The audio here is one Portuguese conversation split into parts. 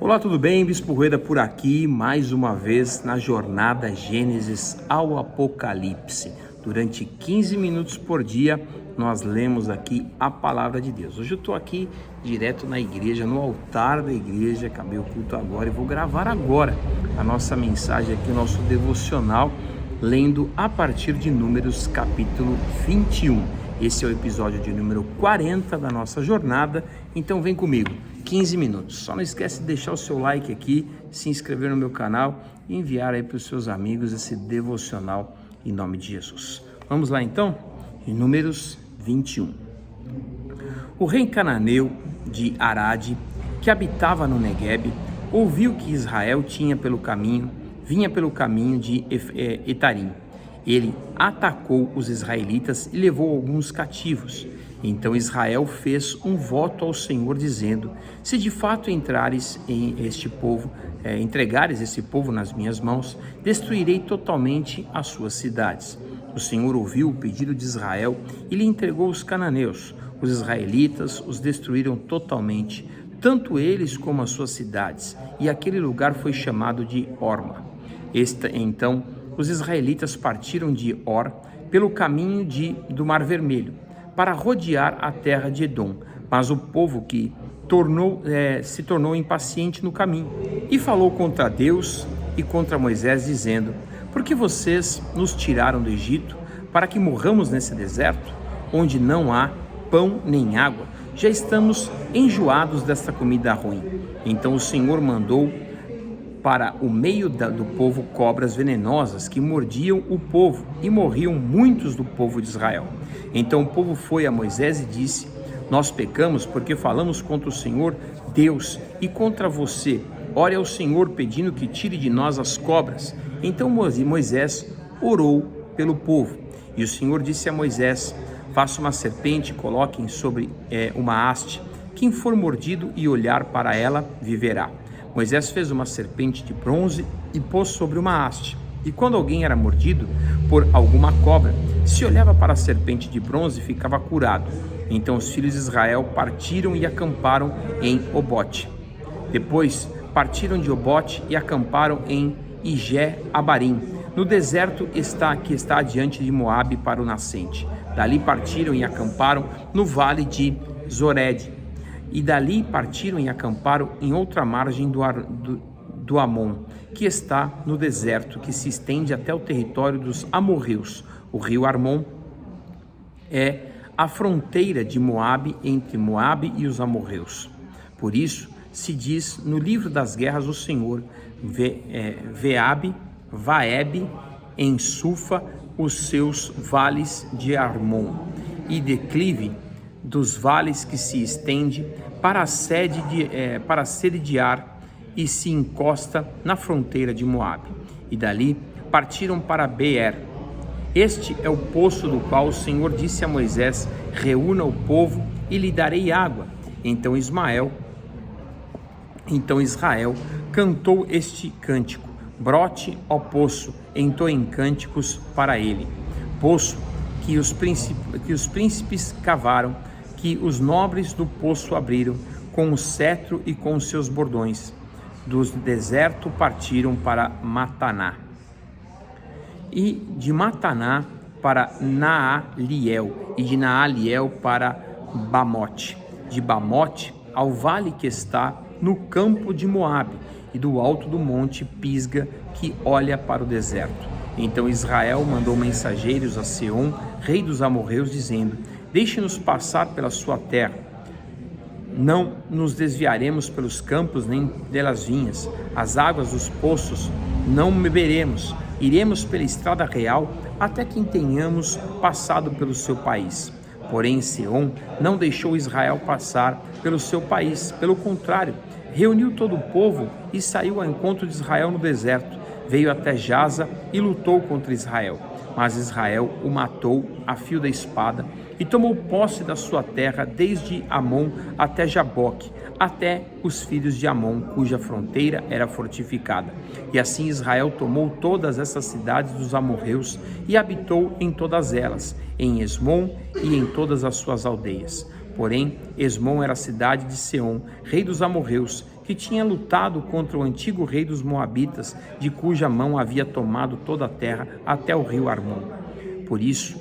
Olá, tudo bem? Bispo Rueda por aqui, mais uma vez na jornada Gênesis ao Apocalipse. Durante 15 minutos por dia, nós lemos aqui a palavra de Deus. Hoje eu estou aqui direto na igreja, no altar da igreja, acabei o culto agora e vou gravar agora a nossa mensagem aqui, o nosso devocional, lendo a partir de Números capítulo 21. Esse é o episódio de número 40 da nossa jornada, então vem comigo. 15 minutos. Só não esquece de deixar o seu like aqui, se inscrever no meu canal e enviar aí para os seus amigos esse devocional em nome de Jesus. Vamos lá então? Em Números 21. O rei cananeu de Arade, que habitava no Neguebe, ouviu que Israel vinha pelo caminho de Etarim. Ele atacou os israelitas e levou alguns cativos. Então Israel fez um voto ao Senhor, dizendo: se de fato entregares esse povo nas minhas mãos, destruirei totalmente as suas cidades. O Senhor ouviu o pedido de Israel e lhe entregou os cananeus. Os israelitas os destruíram totalmente, tanto eles como as suas cidades, e aquele lugar foi chamado de Horma. Então os israelitas partiram de Or pelo caminho do Mar Vermelho, para rodear a terra de Edom, mas o povo se tornou impaciente no caminho e falou contra Deus e contra Moisés, dizendo: por que vocês nos tiraram do Egito para que morramos nesse deserto, onde não há pão nem água? Já estamos enjoados desta comida ruim. Então o Senhor mandou para o meio do povo cobras venenosas que mordiam o povo, e morriam muitos do povo de Israel. Então o povo foi a Moisés e disse: nós pecamos porque falamos contra o Senhor Deus e contra você. Ore ao Senhor pedindo que tire de nós as cobras. Então Moisés orou pelo povo, e o Senhor disse a Moisés: faça uma serpente, coloquem sobre uma haste. Quem for mordido e olhar para ela viverá. Moisés fez uma serpente de bronze e pôs sobre uma haste. E quando alguém era mordido por alguma cobra, se olhava para a serpente de bronze, ficava curado. Então os filhos de Israel partiram e acamparam em Obote. Depois partiram de Obote e acamparam em Ijé-Abarim, no deserto que está adiante de Moabe para o nascente. Dali partiram e acamparam no vale de Zored. E dali partiram e acamparam em outra margem do Amon, que está no deserto, que se estende até o território dos amorreus. O rio Arnon é a fronteira de Moabe, entre Moabe e os amorreus. Por isso se diz no livro das guerras do Senhor: Vaeb, em Sufa, os seus vales de Arnon, e declive dos vales que se estende para sediar e se encosta na fronteira de Moabe. E dali partiram para Beer. Este é o poço do qual o Senhor disse a Moisés: reúna o povo e lhe darei água. Então Israel cantou este cântico: brote, ó poço, entoem cânticos para ele. Poço que os príncipes cavaram, que os nobres do poço abriram, com o cetro e com os seus bordões. Do deserto partiram para Mataná, e de Mataná para Naaliel, e de Naaliel para Bamote, de Bamote ao vale que está no campo de Moabe, e do alto do monte Pisga, que olha para o deserto. Então Israel mandou mensageiros a Seom, rei dos amorreus, dizendo: deixe-nos passar pela sua terra. Não nos desviaremos pelos campos nem pelas vinhas. As águas dos poços não beberemos. Iremos pela estrada real até que tenhamos passado pelo seu país. Porém Seom não deixou Israel passar pelo seu país. Pelo contrário, reuniu todo o povo e saiu ao encontro de Israel no deserto. Veio até Jaza e lutou contra Israel. Mas Israel o matou a fio da espada e tomou posse da sua terra, desde Amon até Jaboque, até os filhos de Amon, cuja fronteira era fortificada. E assim Israel tomou todas essas cidades dos amorreus e habitou em todas elas, em Esmon e em todas as suas aldeias. Porém, Esmon era a cidade de Seom, rei dos amorreus, que que tinha lutado contra o antigo rei dos Moabitas, de cuja mão havia tomado toda a terra até o rio Arnon. Por isso,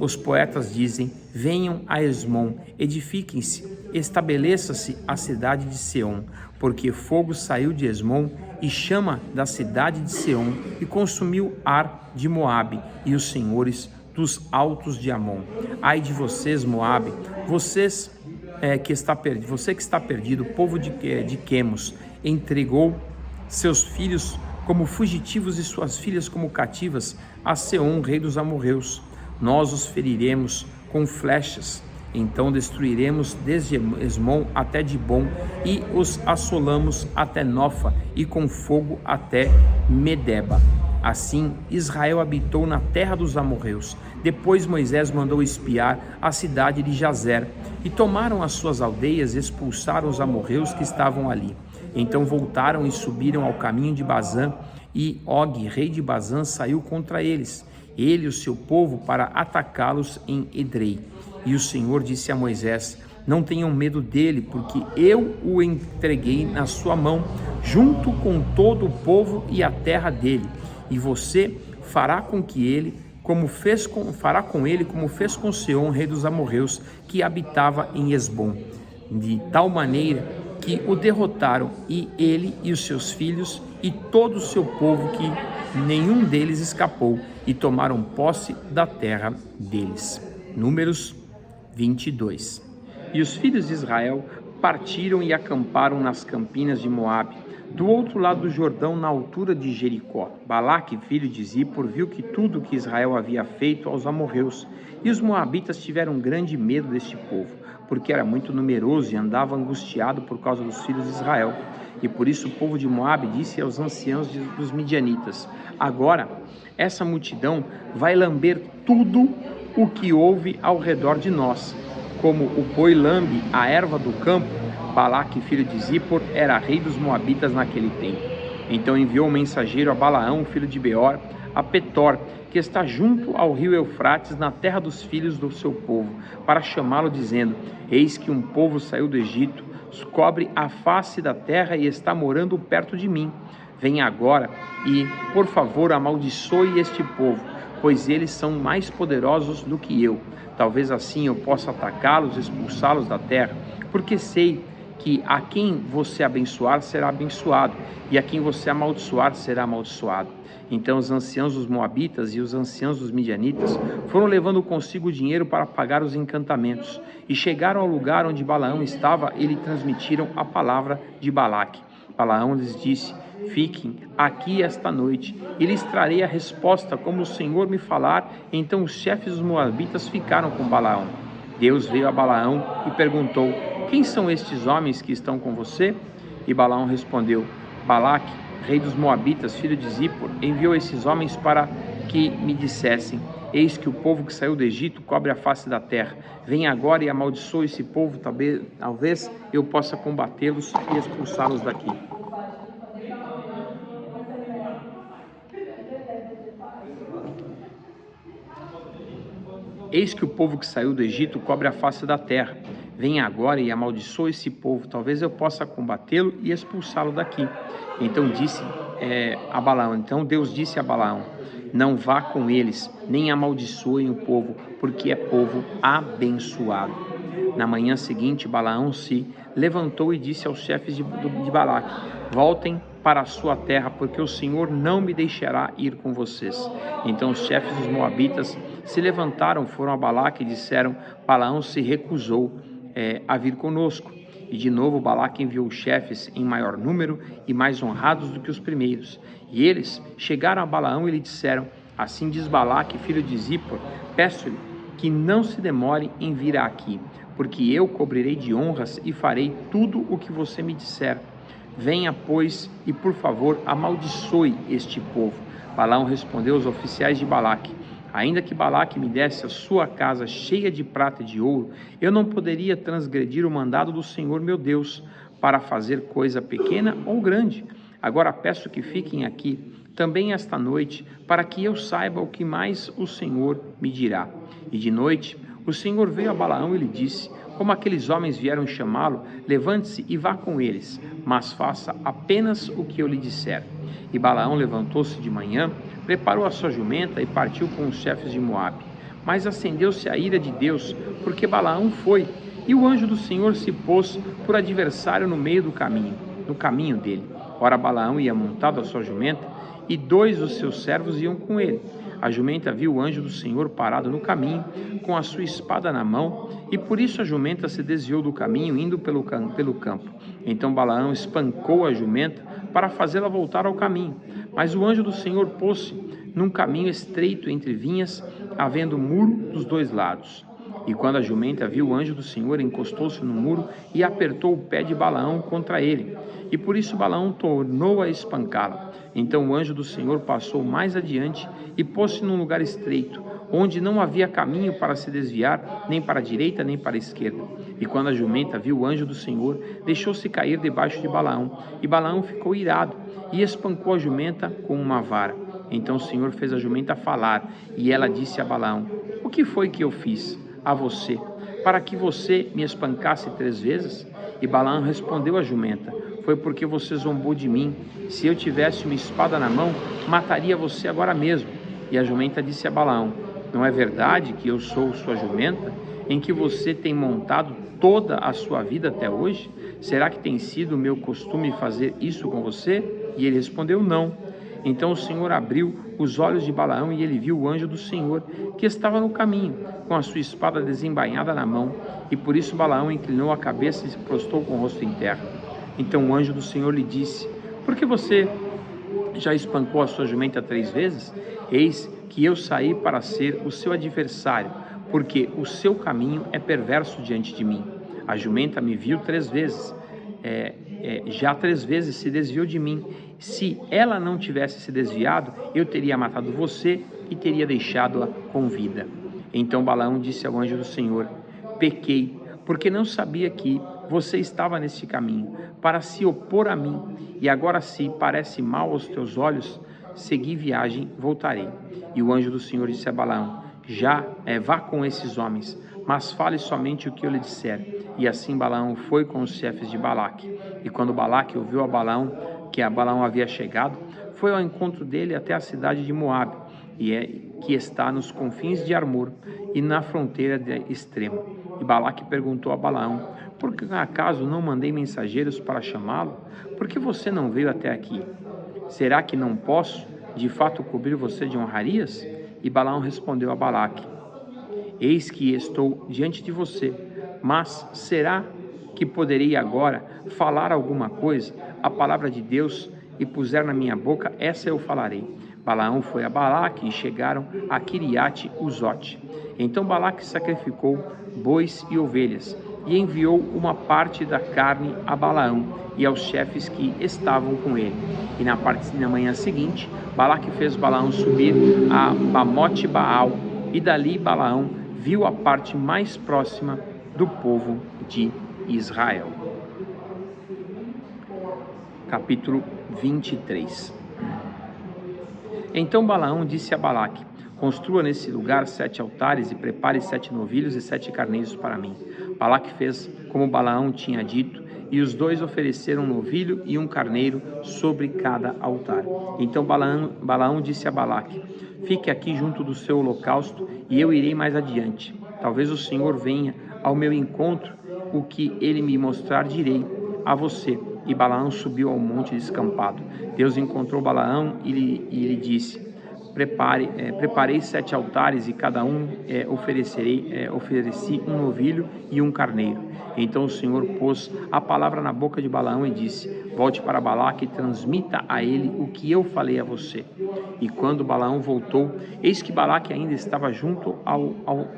os poetas dizem: venham a Esmon, edifiquem-se, estabeleça-se a cidade de Seom, porque fogo saiu de Esmon e chama da cidade de Seom e consumiu Ar de Moabe e os senhores dos altos de Amon. Ai de vocês, Moabe, você que está perdido, povo de Quemos, entregou seus filhos como fugitivos e suas filhas como cativas a Seom, rei dos amorreus. Nós os feriremos com flechas, então destruiremos desde Esmon até Dibom e os assolamos até Nofa e com fogo até Medeba. Assim Israel habitou na terra dos amorreus. Depois Moisés mandou espiar a cidade de Jazer e tomaram as suas aldeias e expulsaram os amorreus que estavam ali. Então voltaram e subiram ao caminho de Bazã, e Og, rei de Bazã, saiu contra eles, ele e o seu povo, para atacá-los em Edrei. E o Senhor disse a Moisés: não tenham medo dele, porque eu o entreguei na sua mão, junto com todo o povo e a terra dele. E você fará com ele como fez com Seom, rei dos amorreus, que habitava em Esbom, de tal maneira que o derrotaram, e ele e os seus filhos e todo o seu povo, que nenhum deles escapou, e tomaram posse da terra deles. Números 22. E os filhos de Israel partiram e acamparam nas campinas de Moabe, do outro lado do Jordão, na altura de Jericó. Balaque, filho de Zippor, viu que tudo que Israel havia feito aos amorreus, e os moabitas tiveram grande medo deste povo, porque era muito numeroso e andava angustiado por causa dos filhos de Israel. E por isso o povo de Moabe disse aos anciãos dos midianitas: agora essa multidão vai lamber tudo o que houve ao redor de nós, como o boi lambe a erva do campo. Balaque, filho de Zippor, era rei dos moabitas naquele tempo. Então enviou um mensageiro a Balaão, filho de Beor, a Petor, que está junto ao rio Eufrates, na terra dos filhos do seu povo, para chamá-lo, dizendo: eis que um povo saiu do Egito, cobre a face da terra e está morando perto de mim. Venha agora e, por favor, amaldiçoe este povo, pois eles são mais poderosos do que eu. Talvez assim eu possa atacá-los e expulsá-los da terra, porque sei que a quem você abençoar será abençoado, e a quem você amaldiçoar será amaldiçoado. Então os anciãos dos moabitas e os anciãos dos midianitas foram levando consigo dinheiro para pagar os encantamentos, e chegaram ao lugar onde Balaão estava e lhe transmitiram a palavra de Balaque. Balaão lhes disse: fiquem aqui esta noite, e lhes trarei a resposta como o Senhor me falar. Então os chefes dos moabitas ficaram com Balaão. Deus veio a Balaão e perguntou: quem são estes homens que estão com você? E Balaão respondeu: Balaque, rei dos moabitas, filho de Zippor, enviou esses homens para que me dissessem: eis que o povo que saiu do Egito cobre a face da terra. Venha agora e amaldiçoe esse povo, talvez eu possa combatê-los e expulsá-los daqui. Eis que o povo que saiu do Egito cobre a face da terra. Venha agora e amaldiçoe esse povo, talvez eu possa combatê-lo e expulsá-lo daqui. Então Deus disse a Balaão: não vá com eles, nem amaldiçoem o povo, porque é povo abençoado. Na manhã seguinte, Balaão se levantou e disse aos chefes de Balaque: voltem para a sua terra, porque o Senhor não me deixará ir com vocês. Então os chefes dos moabitas se levantaram, foram a Balaque e disseram: Balaão se recusou a vir conosco. E de novo Balaque enviou chefes em maior número e mais honrados do que os primeiros. E eles chegaram a Balaão e lhe disseram: assim diz Balaque, filho de Zippor, peço-lhe que não se demore em vir aqui, porque eu cobrirei de honras e farei tudo o que você me disser. Venha, pois, e por favor amaldiçoe este povo. Balaão respondeu aos oficiais de Balaque: ainda que Balaque me desse a sua casa cheia de prata e de ouro, eu não poderia transgredir o mandado do Senhor meu Deus, para fazer coisa pequena ou grande. Agora peço que fiquem aqui também esta noite, para que eu saiba o que mais o Senhor me dirá. E de noite o Senhor veio a Balaão e lhe disse: Como aqueles homens vieram chamá-lo, levante-se e vá com eles, mas faça apenas o que eu lhe disser. E Balaão levantou-se de manhã, preparou a sua jumenta e partiu com os chefes de Moabe. Mas acendeu-se a ira de Deus, porque Balaão foi, e o anjo do Senhor se pôs por adversário no meio do caminho, no caminho dele. Ora, Balaão ia montado à sua jumenta, e 2 dos seus servos iam com ele. A jumenta viu o anjo do Senhor parado no caminho, com a sua espada na mão, e por isso a jumenta se desviou do caminho, indo pelo campo. Então Balaão espancou a jumenta para fazê-la voltar ao caminho. Mas o anjo do Senhor pôs-se num caminho estreito entre vinhas, havendo muro dos 2 lados. E quando a jumenta viu o anjo do Senhor, encostou-se no muro e apertou o pé de Balaão contra ele. E por isso Balaão tornou a espancá-la. Então o anjo do Senhor passou mais adiante e pôs-se num lugar estreito, onde não havia caminho para se desviar, nem para a direita, nem para a esquerda. E quando a jumenta viu o anjo do Senhor, deixou-se cair debaixo de Balaão. E Balaão ficou irado e espancou a jumenta com uma vara. Então o Senhor fez a jumenta falar, e ela disse a Balaão: o que foi que eu fiz a você, para que você me espancasse 3 vezes? E Balaão respondeu à jumenta: foi porque você zombou de mim. Se eu tivesse uma espada na mão, mataria você agora mesmo. E a jumenta disse a Balaão: não é verdade que eu sou sua jumenta, em que você tem montado toda a sua vida até hoje? Será que tem sido o meu costume fazer isso com você? E ele respondeu: não. Então o Senhor abriu os olhos de Balaão, e ele viu o anjo do Senhor, que estava no caminho, com a sua espada desembainhada na mão. E por isso Balaão inclinou a cabeça e se prostrou com o rosto em terra. Então o anjo do Senhor lhe disse: por que você já espancou a sua jumenta 3 vezes? Eis que eu saí para ser o seu adversário, porque o seu caminho é perverso diante de mim. A jumenta me viu 3 vezes, já 3 vezes se desviou de mim. Se ela não tivesse se desviado, eu teria matado você e teria deixado-a com vida. Então Balaão disse ao anjo do Senhor: pequei, porque não sabia que você estava neste caminho, para se opor a mim, e agora, se parece mal aos teus olhos, segui viagem, voltarei. E o anjo do Senhor disse a Balaão: vá com esses homens, mas fale somente o que eu lhe disser. E assim Balaão foi com os chefes de Balaque. E quando Balaque ouviu a Balaão que a Balaão havia chegado, foi ao encontro dele até a cidade de Moabe, que está nos confins de Armor e na fronteira extrema. E Balaque perguntou a Balaão: por que acaso não mandei mensageiros para chamá-lo? Por que você não veio até aqui? Será que não posso, de fato, cobrir você de honrarias? E Balaão respondeu a Balaque: eis que estou diante de você, mas será que poderei agora falar alguma coisa? A palavra de Deus e puser na minha boca, essa eu falarei. Balaão foi a Balaque e chegaram a Quiriate-Uzote. Então Balaque sacrificou bois e ovelhas e enviou uma parte da carne a Balaão e aos chefes que estavam com ele. E na manhã seguinte, Balaque fez Balaão subir a Bamote Baal, e dali Balaão viu a parte mais próxima do povo de Israel. Capítulo 23. Então Balaão disse a Balaque: construa nesse lugar 7 altares e prepare 7 novilhos e 7 carneiros para mim. Balaque fez como Balaão tinha dito, e os 2 ofereceram um novilho e um carneiro sobre cada altar. Então Balaão disse a Balaque: fique aqui junto do seu holocausto, e eu irei mais adiante. Talvez o Senhor venha ao meu encontro, o que ele me mostrar direi a você. E Balaão subiu ao monte descampado. Deus encontrou Balaão e lhe disse: preparei 7 altares, e cada um ofereci um novilho e um carneiro. Então o Senhor pôs a palavra na boca de Balaão e disse: volte para Balaque e transmita a ele o que eu falei a você. E quando Balaão voltou, eis que Balaque ainda estava junto ao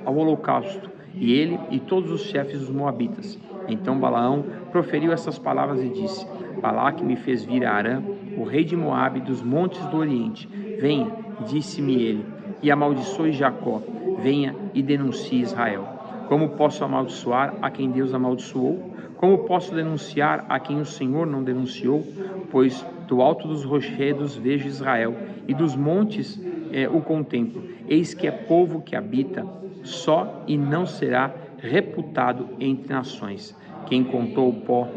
holocausto, e ele e todos os chefes dos moabitas. Então Balaão proferiu essas palavras e disse: Balaque me fez vir a Arã, o rei de Moabe, dos montes do Oriente. Venha, disse-me ele, e amaldiçoe Jacó. Venha e denuncie Israel. Como posso amaldiçoar a quem Deus amaldiçoou? Como posso denunciar a quem o Senhor não denunciou? Pois do alto dos rochedos vejo Israel, e dos montes o contemplo. Eis que é povo que habita só, e não será reputado entre nações. Quem contou o pó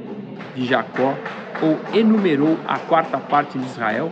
de Jacó ou enumerou a quarta parte de Israel?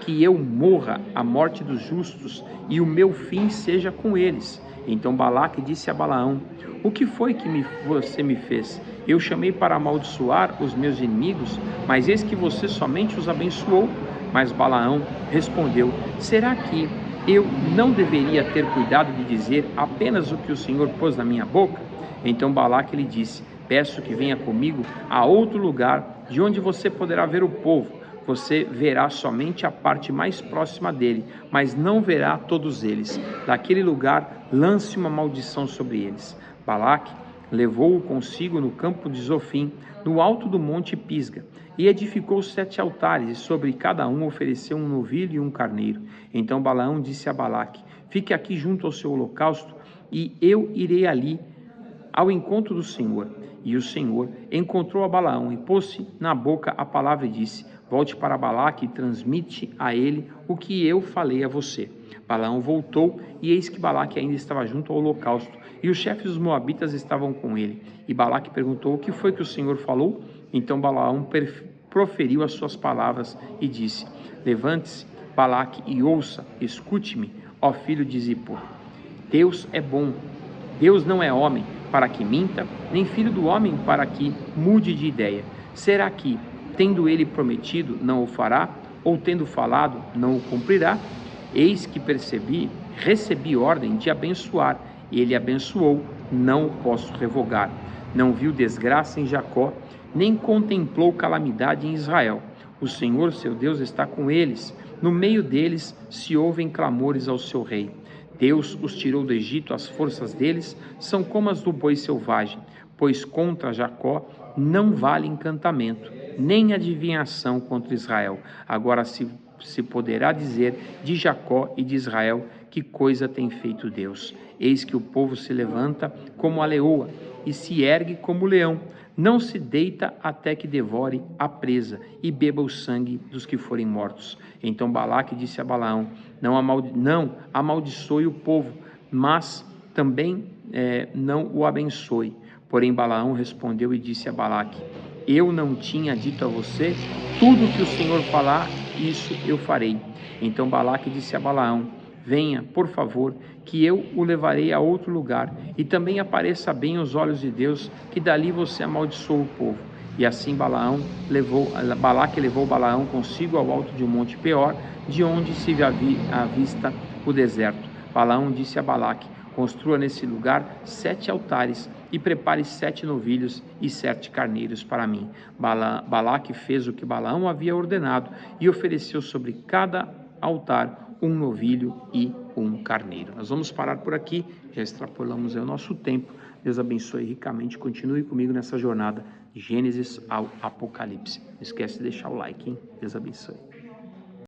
Que eu morra a morte dos justos e o meu fim seja com eles. Então Balaque disse a Balaão: o que foi que você me fez? Eu chamei para amaldiçoar os meus inimigos, mas eis que você somente os abençoou. Mas Balaão respondeu: será que eu não deveria ter cuidado de dizer apenas o que o Senhor pôs na minha boca? Então Balaque lhe disse: peço que venha comigo a outro lugar, de onde você poderá ver o povo. Você verá somente a parte mais próxima dele, mas não verá todos eles. Daquele lugar, lance uma maldição sobre eles. Balaque levou-o consigo no campo de Zofim, no alto do monte Pisga, e edificou 7 altares, e sobre cada um ofereceu um novilho e um carneiro. Então Balaão disse a Balaque: fique aqui junto ao seu holocausto, e eu irei ali ao encontro do Senhor. E o Senhor encontrou a Balaão e pôs-se na boca a palavra e disse: volte para Balaque e transmite a ele o que eu falei a você. Balaão voltou, e eis que Balaque ainda estava junto ao holocausto, e os chefes dos moabitas estavam com ele. E Balaque perguntou: o que foi que o Senhor falou? Então Balaão proferiu as suas palavras e disse: levante-se, Balaque, e ouça, escute-me, ó filho de Zippor. Deus é bom, Deus não é homem para que minta, nem filho do homem para que mude de ideia. Será que, tendo ele prometido, não o fará? Ou tendo falado, não o cumprirá? Eis que recebi ordem de abençoar, e ele abençoou, não o posso revogar. Não viu desgraça em Jacó, nem contemplou calamidade em Israel. O Senhor, seu Deus, está com eles. No meio deles se ouvem clamores ao seu rei. Deus os tirou do Egito, as forças deles são como as do boi selvagem, pois contra Jacó não vale encantamento, nem adivinhação contra Israel. Agora se poderá dizer de Jacó e de Israel: que coisa tem feito Deus? Eis que o povo se levanta como a leoa e se ergue como o leão. Não se deita até que devore a presa e beba o sangue dos que forem mortos. Então Balaque disse a Balaão: não amaldiçoe o povo, mas também não o abençoe. Porém Balaão respondeu e disse a Balaque: eu não tinha dito a você? Tudo que o Senhor falar, isso eu farei. Então Balaque disse a Balaão: venha, por favor, que eu o levarei a outro lugar, e também apareça bem aos olhos de Deus, que dali você amaldiçoa o povo. E assim Balaque levou Balaão consigo ao alto de um monte Peor, de onde se avista o deserto. Balaão disse a Balaque: construa nesse lugar 7 altares e prepare 7 novilhos e 7 carneiros para mim. Balaque fez o que Balaão havia ordenado e ofereceu sobre cada altar um novilho e um carneiro. Nós vamos parar por aqui, já extrapolamos o nosso tempo. Deus abençoe ricamente, continue comigo nessa jornada de Gênesis ao Apocalipse. Não esquece de deixar o like, hein? Deus abençoe.